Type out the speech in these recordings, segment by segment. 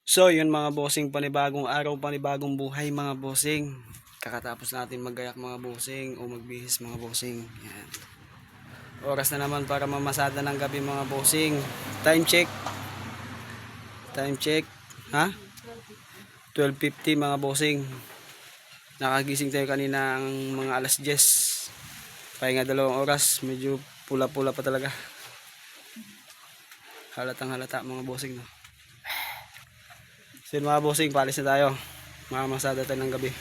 So yun mga bossing, panibagong araw, panibagong buhay mga bossing. Kakatapos natin maggayak mga bossing o magbihis mga bossing. Yan. Oras na naman para mamasada ng gabi mga bossing. Time check. Time check. Ha? 12:50 mga bossing. Nakagising tayo kanina ang mga alas 10. Pahinga 2 oras. Medyo pula-pula pa talaga. Halatang halata mga bossing, no? So mga bossing, palis na tayo. Mamamasada tayo ng gabi.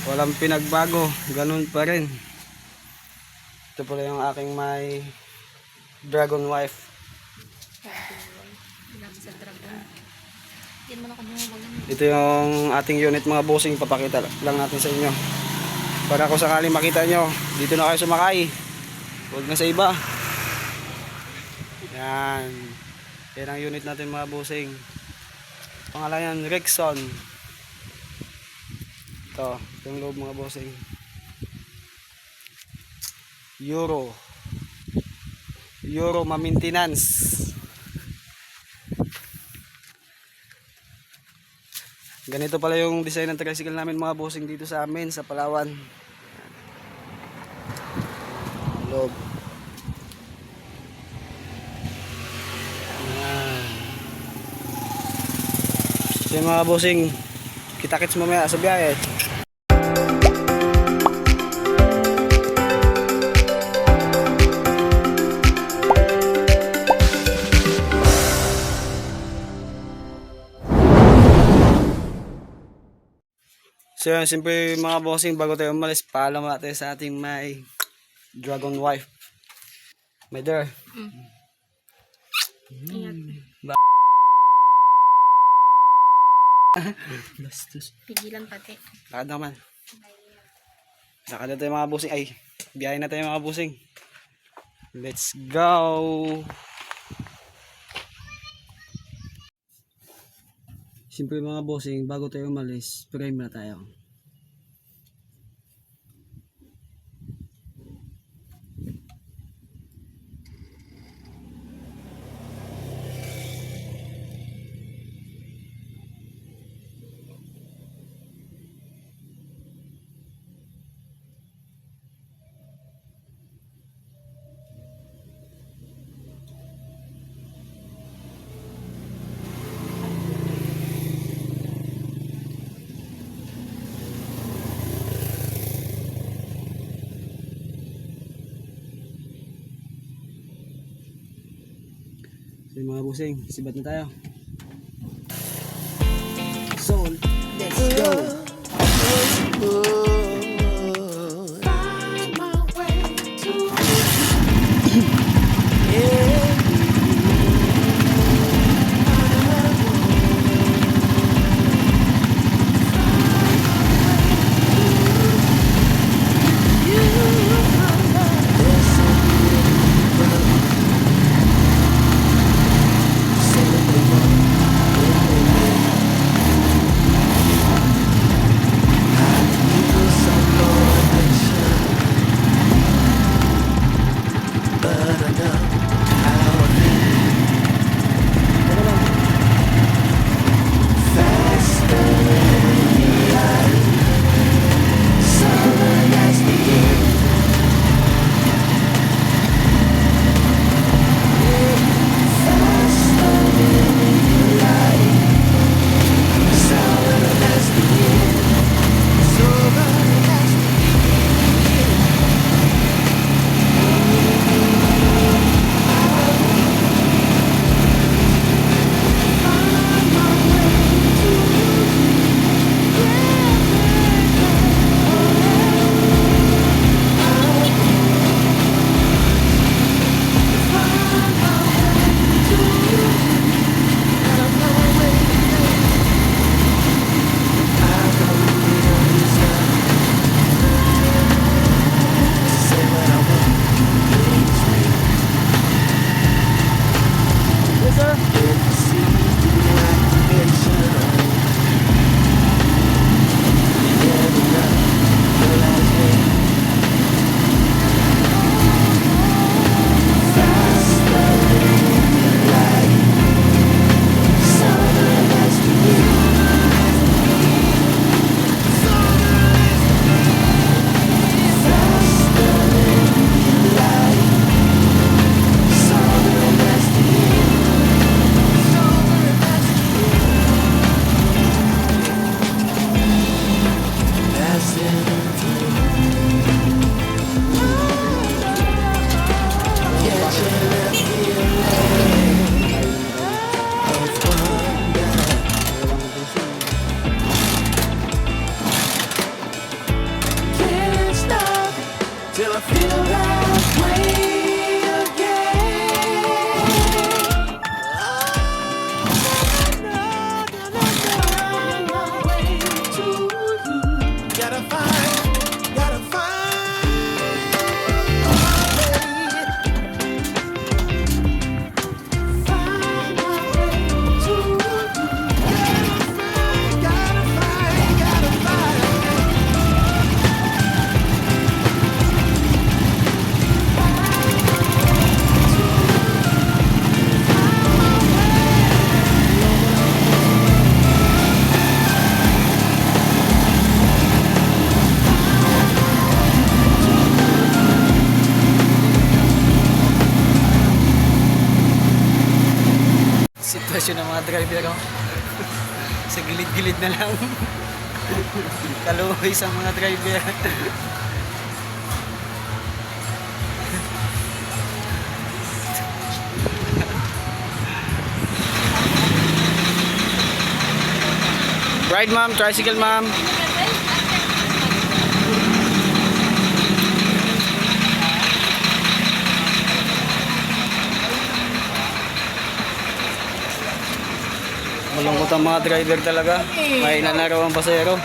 Walang pinagbago, ganun pa rin. Ito pala yung aking may dragon wife. Ito yung ating unit mga bossing, papakita lang natin sa inyo. Para kung sakali makita nyo, dito na kayo sumakay. Huwag na sa iba. Yan. Yan ang unit natin mga bossing. Pangalan yan, Rexon. Ito, yung loob mga bossing. Euro ma-maintenance. Ganito pala yung design ng tricycle namin mga bossing dito sa amin sa Palawan. Loob. So mga bossing, kita-kits mamaya sa biyahe. So yun, siyempre mga bossing, bago tayo umalis, paalam natin sa ating may dragon wife. My dear. Bastos. Pigilan pati. Lakad naman. Lakad na tayo mga bossing. Ay, biyahe na tayo mga bossing. Let's go! Siyempre mga bossing, bago tayo umalis, frame na tayo. So mga bossing, sibat na tayo. So, let's go! driver oh. Sa gilid-gilid na lang. Kaluhoy sa mga driver. Ride ma'am, tricycle ma'am. Malungkot ang mga driver talaga. May nanaraw ang pasero.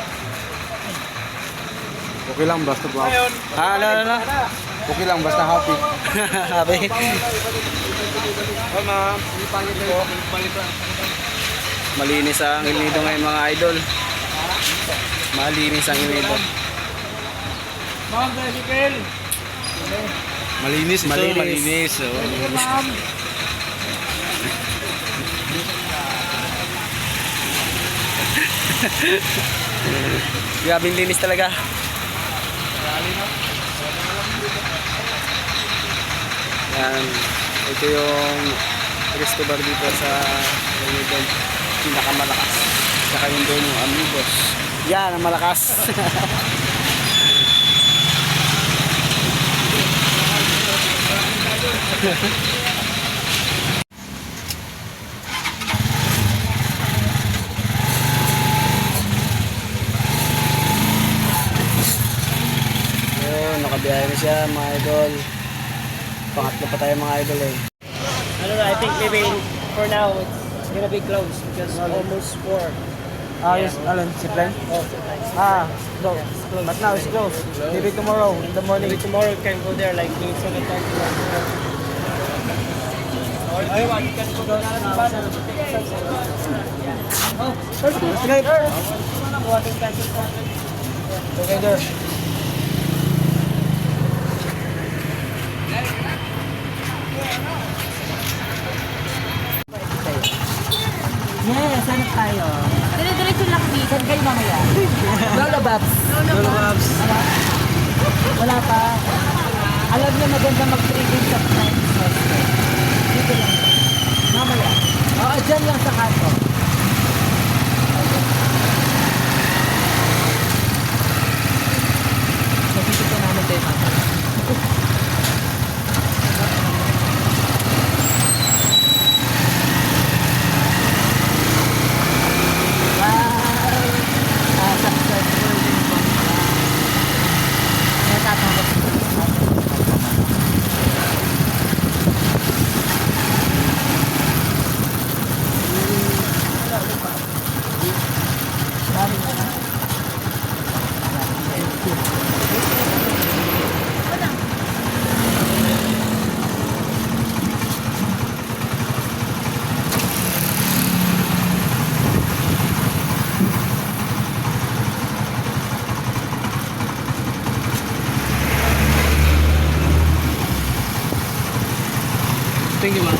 Okay lang, basta ba? Ano? Okay lang, basta happy. Happy. Oh, ma'am. Malinis ang Ilnido ngayon mga idol. Malinis ang Ilnido. Ma'am, tricycle. Malinis ito, malinis. Oh. Ma'am. Grabe linis talaga. Yan. Ito yung resto bar dito sa Ilnido. Pinakamalakas. Saka yung doon yung Amigos. Yan ang malakas. Nakabiyahe na siya mga idol. Pangatlo pa tayo mga idol eh. I don't know, I think maybe for now it's gonna be closed because almost 4. Yes, Alan, si Plan? Oh, No. But now it's closed. Maybe tomorrow in the morning. maybe tomorrow you can go there like doing 7 times. Or you can go down Together. Yes, hanap tayo. Dire-diretso lang dito. Saan kayo mamaya? Lola Babs. Lolo Babs. Wala pa. Alam niyo maganda mag-trading sa Friends Hostel. Dito lang. Mamaya. Oo, dyan lang sa kanto. Nakikita ko namin tayo mamaya. Successful din po. Natatanggap ko. Thank you, ma'am.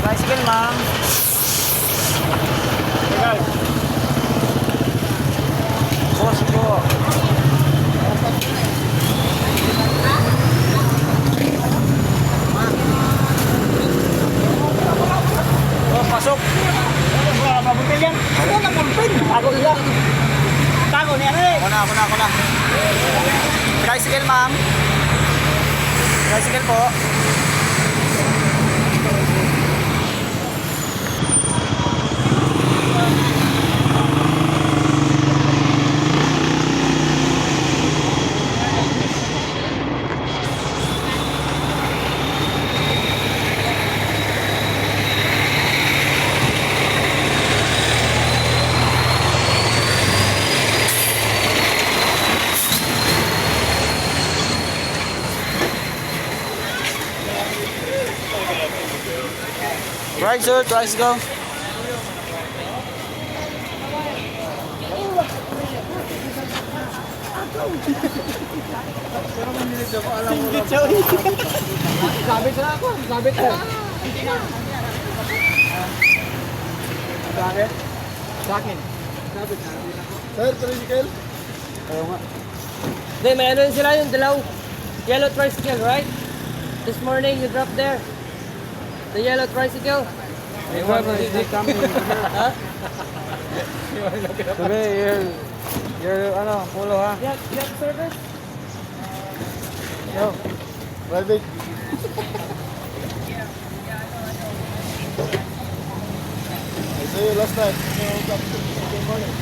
Bicycle, ma'am. Boss po. Oh, pasok. Pabutil yan. Ano na pulpin? Tago nila. Tago niya na eh. Ako na. Tricycle, ma'am. Tricycle po. Right, sir. Twice go. Sabit na ako. Sabit na. Sa akin? Sa akin. Sir, tricycle? Oo nga. Hindi, may ano sila yung dalaw. Yellow tricycle, right? This morning you dropped there. The yellow tricycle. Hey, whoever is coming Huh? today, you're ano, pulo ha. You have service? Yo. Private. I saw you last night. Good morning.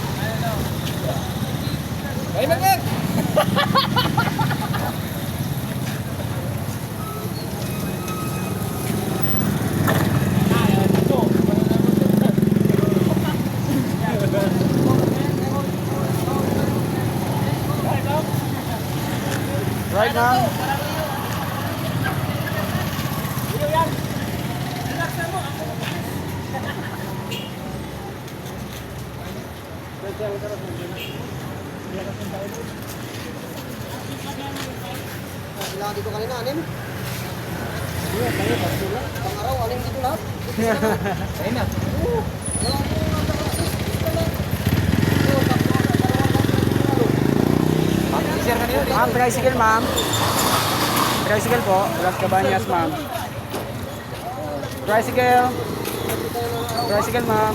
Ay, magag! Right now. Sila dito kanina, anim? Pang-araw, anim dito lahat? Ayun na. Ma'am, tricycle ma'am. Tricycle po. Las Cabañas ma'am. Tricycle. Tricycle ma'am.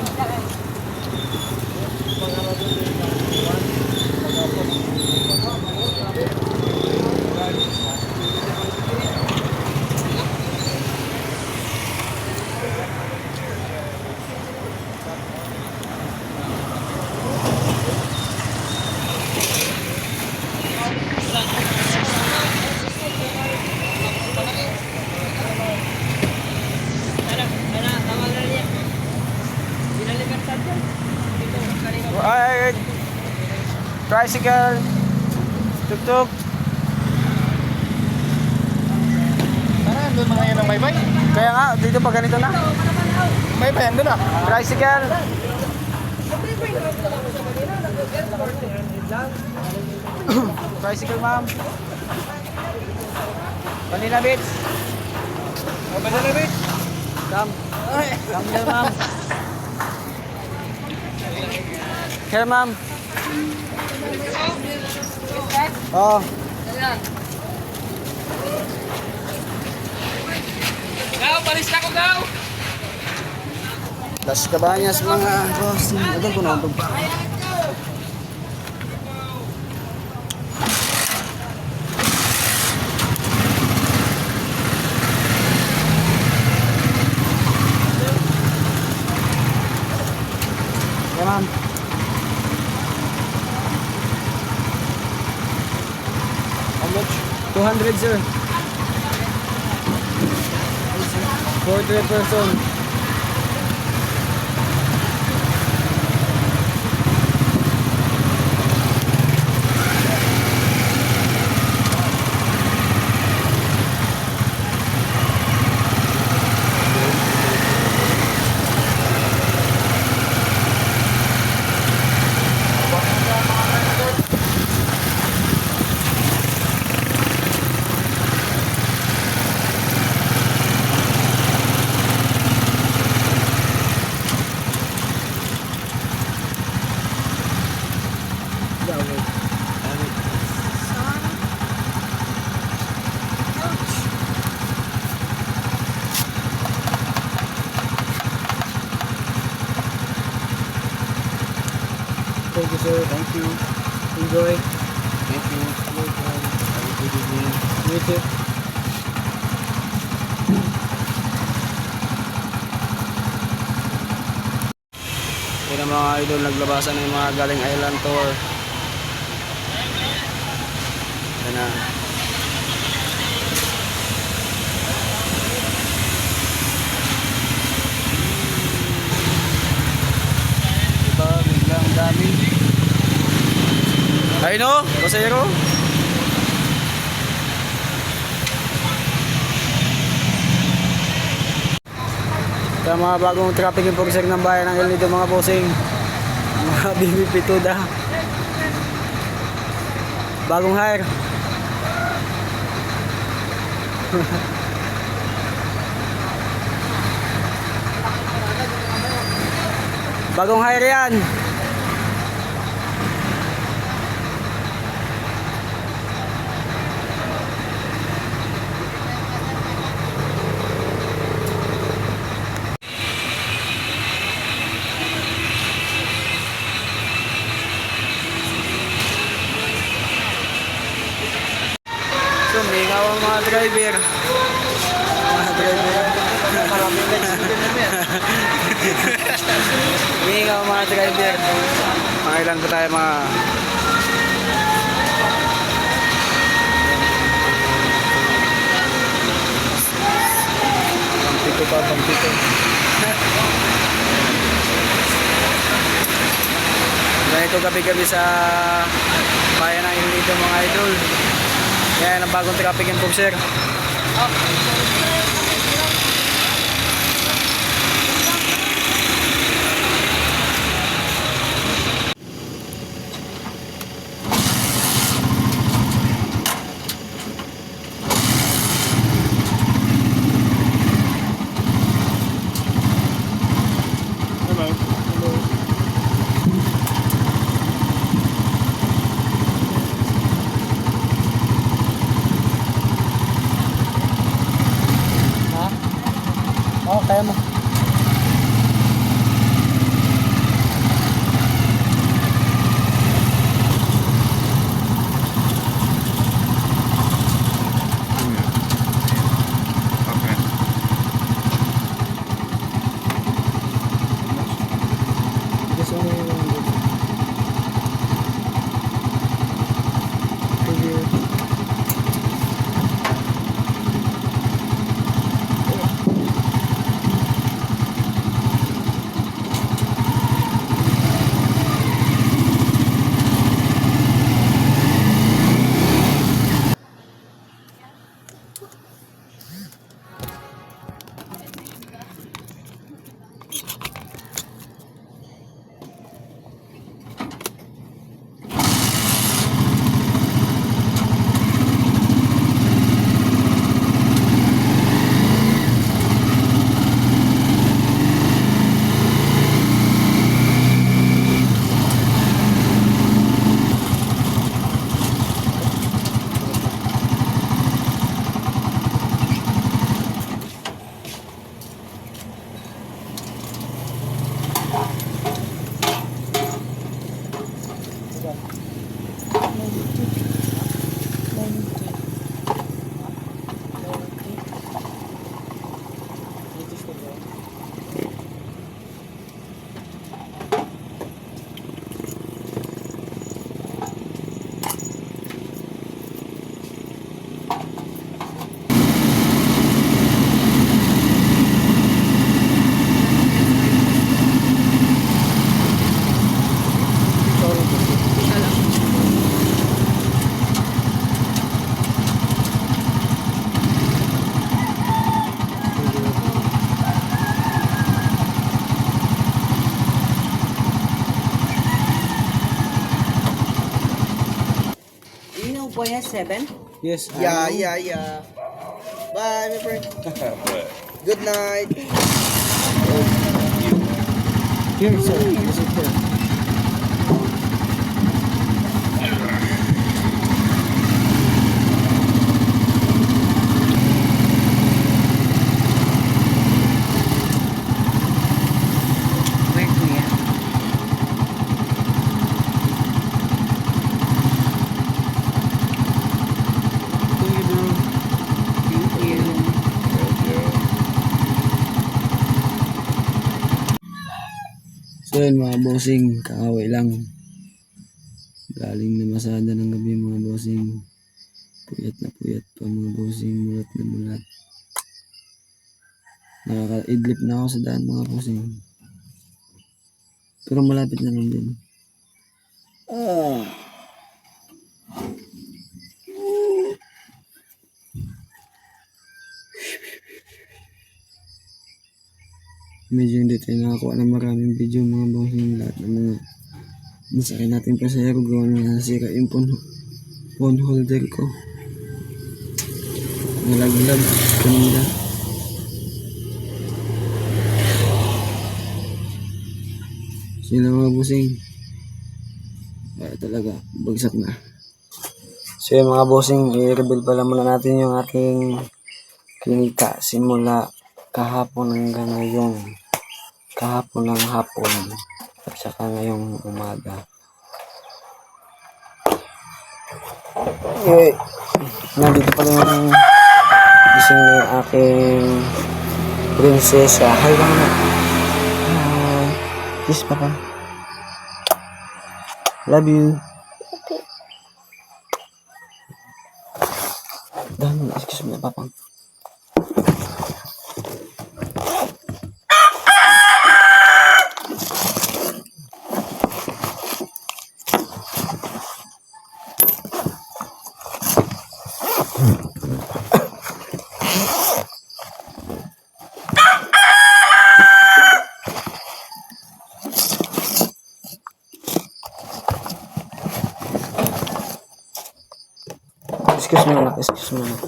Ay, tricycle. Tuk-tuk. Tara, doon mga yan ang may-may. Kaya nga, dito pa ganito na. May-may, andun na. Tricycle. Tricycle ma'am. Vanilla Beach. Banana Beach. Come. Come here ma'am. Here ma'am. Oh. Gaw, palis na ko, gaw! Las Cabañas mga boss. Ito ko na pa. Yeah, ma'am. How much? 200 sir. For 3 person. Thank you, sir. Thank you. Enjoy. Thank you. Welcome. Have a good evening. You too. Yan ang mga idol, naglabasan ng mga galing island tour. Yan na. Diba, biglang dami. Ay no, pasayro. Sa mga bagong traffic enforcer ng bayan ng El Nido mga bossing, mga BBP Tuda, bagong hire. Bagong hire yan. Ayun, mingaw ang mga driver. Mga driver. Mingaw ang mga driver. Mga ilan ba tayo mga... Pampito pa, pampito. Ganito gabi-gabi sa bayan ng Iloilo mga idol. Yan ang bagong traffic enforcer. Oo, kaya mo. Gusto mo yung mga dito. Sige. Po yan, 7? Yes. Yeah. Bye, my friend. Good night. Here, sir. Yes, sir. Where to yan? Thank you. So yun mga bossing, kakaway lang. Galing na masada ng gabi mga bossing. Puyat na puyat pa mga bossing, mulat na mulat. Nakaka-idlip na ako sa daan mga bossing. Pero malapit na lang din. Medyo hindi tayo nakakuha ng maraming video mga bossing. Lahat ng mga nasakay natin pasayaro gawa na nasira yung phone holder ko. Nalaglag kanila. Sila mga bossing. Kaya talaga, bagsak na. So yung mga bossing, i-reveal pala muna natin yung ating kinita simula kahapon hanggang ngayon. Kahapon ng hapon at saka ngayong umaga. Okay. Nandito pala yung gising na yung aking prinsesa. Hi ka muna. Hi. Kiss papa. Love you. Dami, excuse me, papa. Excuse me, anak. Excuse me, anak.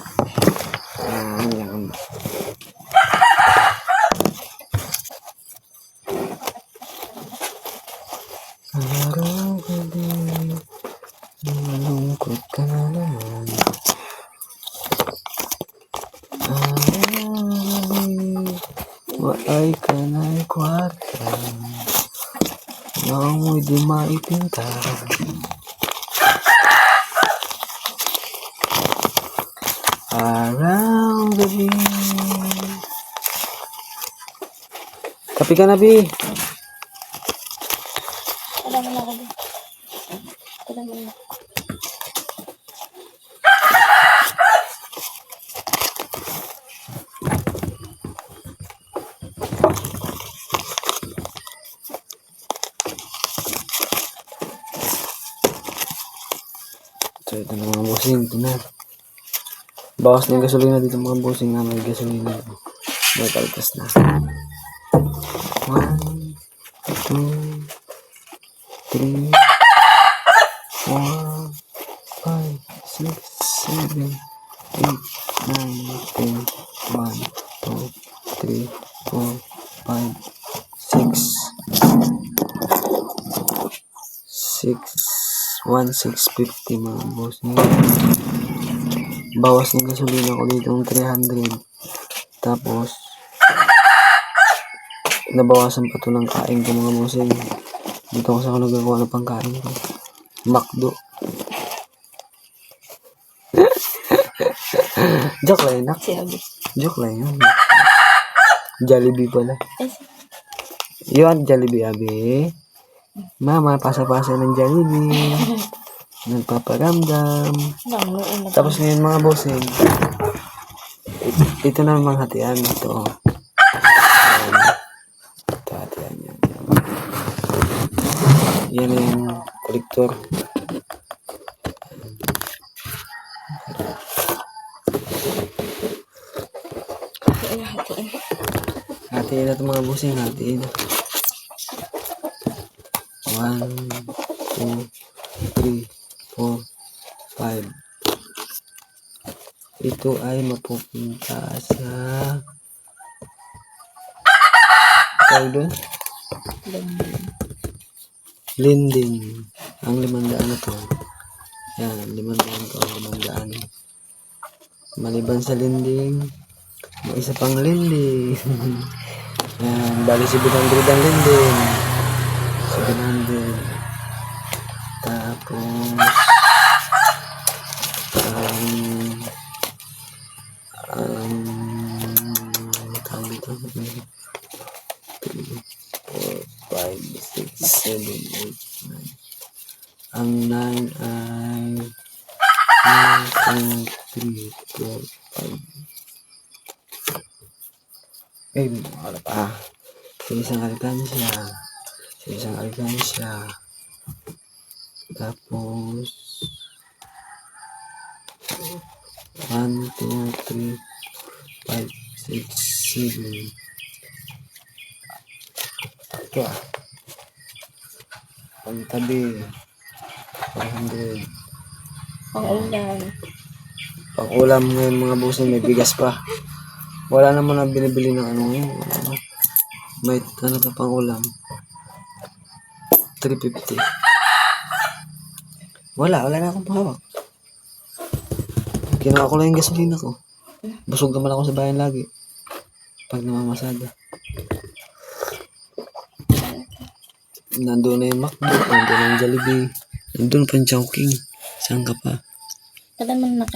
Yan. Araw-gabi, malungkot ka na naman. Araw-gabi, walay ka na'y kwarta. Nang mo'y di maipinta. Araw-gabi. Kapi ka na, Bi. Wala mo na ako. Wala mo na. So, ito na mga bossing. Ito na. Bawas na yung gasolina dito mga bossing na may gasolina. May kaltas na. 1, 2, 3, 4, 5, 6, 7, 8, 9, 10, 1, 2, 3, 4, 5, 6, 1,650 mga bossing. Bawas ng gasolina ko dito ng 300. Tapos, nabawasan pa to ng kain ko mga bossing. Dito kasi ako nagagawa ng pangkain ko. McDo. Joke lang yun, nak. Joke lang yun. Jollibee pala. Yun, Jollibee, abi. Mama, pasa-pasa ng Jollibee. Nagpaparamdam. Tapos ngayon mga bossing, ito na ang mga hatian. Ito. Ito hatian yan. Yan yung kolektor. Hatiin na ito mga bossing. Hatiin. 1, 2, 3, 4, 5. Ito ay mapupunta sa tawag doon? Linding. Ang 500 na to. Yan, 500 to. 500. Maliban sa linding, may isa pang linding. Yan, bali 700 ang linding. 700. Tapos tawag dito 3, 4, 5, 6, 7, 8, 9. Ang 9 ay 1, 2, 3, 4, 5. Wala pa. Sa isang alkansya. Tapos 1, 2, 3, 5, 6, 7. Ito ang tabi 400. Pang ulam ngayon mga bossing, may bigas pa. Wala naman na binibili ng ano ngayon. May ano pa pang ulam. 350. Wala na akong pahawak. Kinuha ko lang yung gasolina ko. Busog naman ako sa bayan lagi. Pag namamasada. Nandun na yung McDo, nandun na yung Jollibee, nandun pa yung Chowking. Saan ka pa? Pala mo na